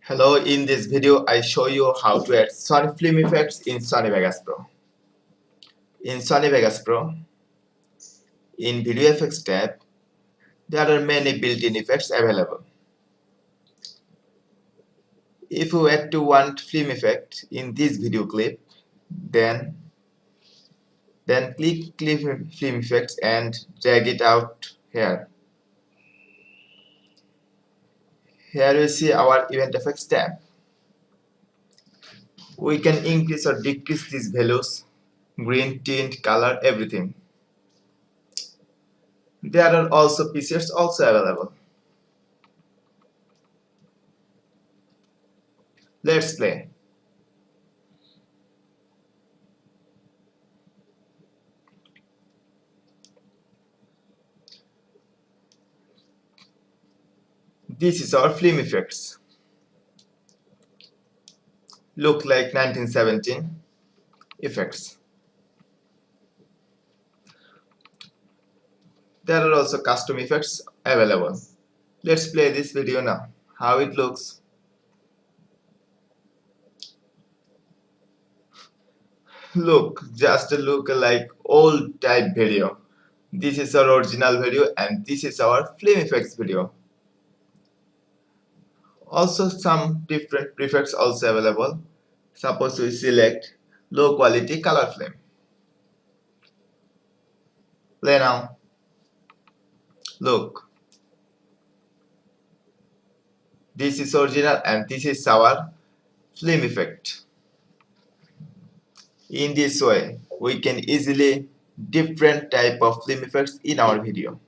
Hello, in this video I show you how to add Sony film effects in Sony Vegas Pro. In Sony Vegas Pro, in Video Effects tab, there are many built-in effects available. If you add to one film effect in this video clip, then click film effects and drag it out here. Here you see our event effects tab. We can increase or decrease these values, green, tint, color, everything. There are also presets also available. Let's play. This is our film effects. Look like 1917 effects. There are also custom effects available. Let's play this video now. How it looks. Look, just look like old type video. This is our original video and this is our film effects video. Also some different prefix also available. Suppose we select low quality color flame. Play now. Look. This is original and this is our film effect. In this way, we can easily different type of film effects in our video.